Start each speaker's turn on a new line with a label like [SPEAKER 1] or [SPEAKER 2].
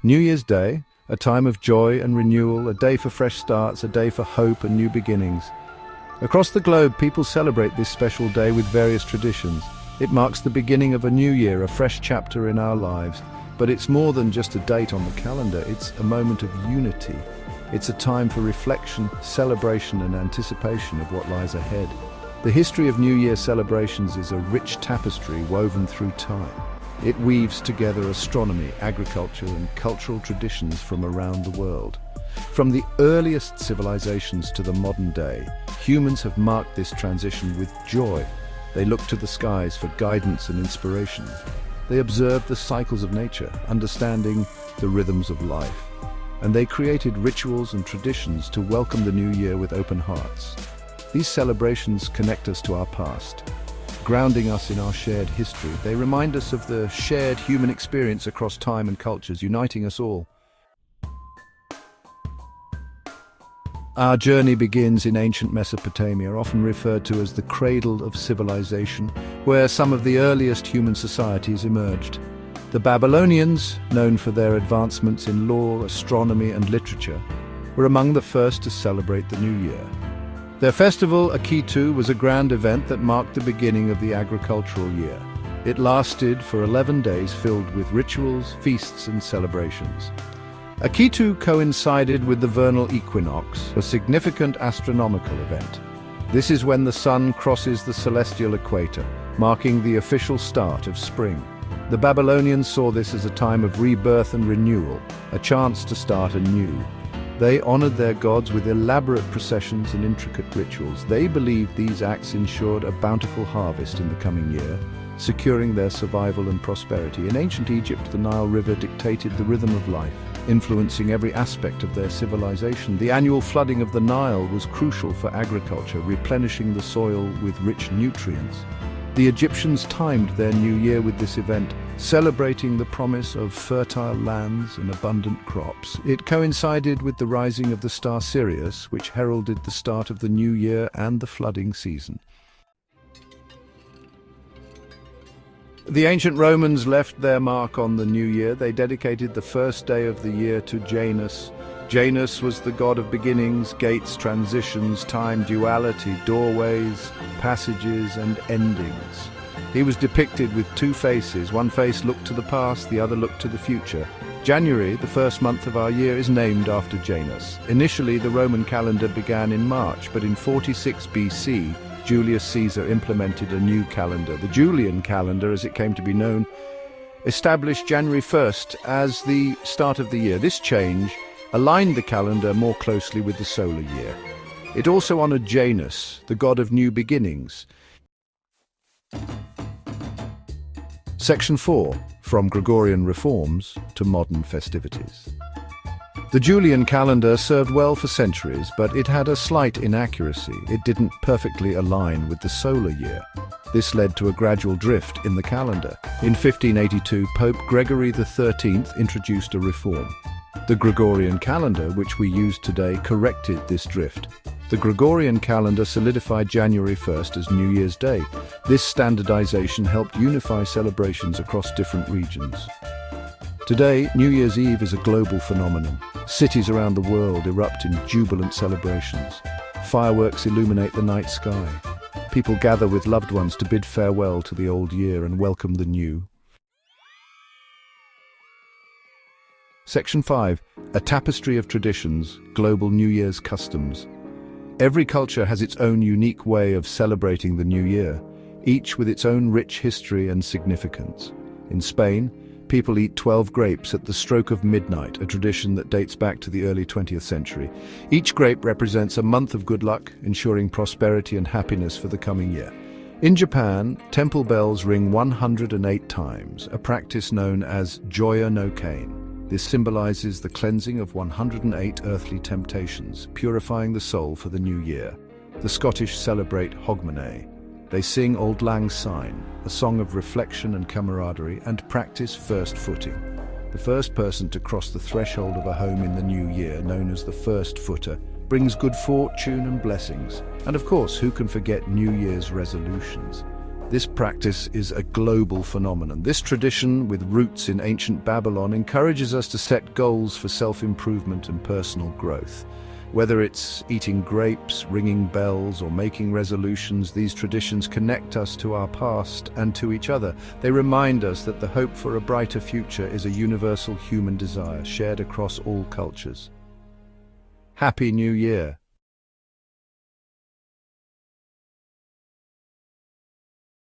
[SPEAKER 1] New Year's Day, a time of joy and renewal, a day for fresh starts, a day for hope and new beginnings. Across the globe, people celebrate this special day with various traditions. It marks the beginning of a new year, a fresh chapter in our lives. But it's more than just a date on the calendar, it's a moment of unity. It's a time for reflection, celebration and anticipation of what lies ahead. The history of New Year celebrations is a rich tapestry woven through time. It weaves together astronomy, agriculture and cultural traditions from around the world. From the earliest civilizations to the modern day, humans have marked this transition with joy. They look to the skies for guidance and inspiration. They observe the cycles of nature, understanding the rhythms of life. And they created rituals and traditions to welcome the new year with open hearts. These celebrations connect us to our past, grounding us in our shared history. They remind us of the shared human experience across time and cultures, uniting us all. Our journey begins in ancient Mesopotamia, often referred to as the cradle of civilization, where some of the earliest human societies emerged. The Babylonians, known for their advancements in law, astronomy and literature, were among the first to celebrate the new year. Their festival, Akitu, was a grand event that marked the beginning of the agricultural year. It lasted for 11 days filled with rituals, feasts and celebrations. Akitu coincided with the vernal equinox, a significant astronomical event. This is when the sun crosses the celestial equator, marking the official start of spring. The Babylonians saw this as a time of rebirth and renewal, a chance to start anew. They honored their gods with elaborate processions and intricate rituals. They believed these acts ensured a bountiful harvest in the coming year, securing their survival and prosperity. In ancient Egypt, the Nile River dictated the rhythm of life, influencing every aspect of their civilization. The annual flooding of the Nile was crucial for agriculture, replenishing the soil with rich nutrients. The Egyptians timed their new year with this event, celebrating the promise of fertile lands and abundant crops. It coincided with the rising of the star Sirius, which heralded the start of the new year and the flooding season. The ancient Romans left their mark on the new year. They dedicated the first day of the year to Janus. Janus was the god of beginnings, gates, transitions, time, duality, doorways, passages and endings. He was depicted with two faces. One face looked to the past, the other looked to the future. January, the first month of our year, is named after Janus. Initially, the Roman calendar began in March, but in 46 BC, Julius Caesar implemented a new calendar. The Julian calendar, as it came to be known, established January 1st as the start of the year. This change aligned the calendar more closely with the solar year. It also honored Janus, the god of new beginnings. Section 4. From Gregorian reforms to modern festivities. The Julian calendar served well for centuries, but it had a slight inaccuracy. It didn't perfectly align with the solar year. This led to a gradual drift in the calendar. In 1582, Pope Gregory XIII introduced a reform. The Gregorian calendar, which we use today, corrected this drift. The Gregorian calendar solidified January 1st as New Year's Day. This standardization helped unify celebrations across different regions. Today, New Year's Eve is a global phenomenon. Cities around the world erupt in jubilant celebrations. Fireworks illuminate the night sky. People gather with loved ones to bid farewell to the old year and welcome the new. Section 5. A tapestry of traditions, global New Year's customs. Every culture has its own unique way of celebrating the new year, each with its own rich history and significance. In Spain, people eat 12 grapes at the stroke of midnight, a tradition that dates back to the early 20th century. Each grape represents a month of good luck, ensuring prosperity and happiness for the coming year. In Japan, temple bells ring 108 times, a practice known as Joya no Kane. This symbolizes the cleansing of 108 earthly temptations, purifying the soul for the new year. The Scottish celebrate Hogmanay. They sing Auld Lang Syne, a song of reflection and camaraderie, and practice first footing. The first person to cross the threshold of a home in the new year, known as the first footer, brings good fortune and blessings. And of course, who can forget New Year's resolutions? This practice is a global phenomenon. This tradition, with roots in ancient Babylon, encourages us to set goals for self-improvement and personal growth. Whether it's eating grapes, ringing bells, or making resolutions, these traditions connect us to our past and to each other. They remind us that the hope for a brighter future is a universal human desire, shared across all cultures. Happy New Year!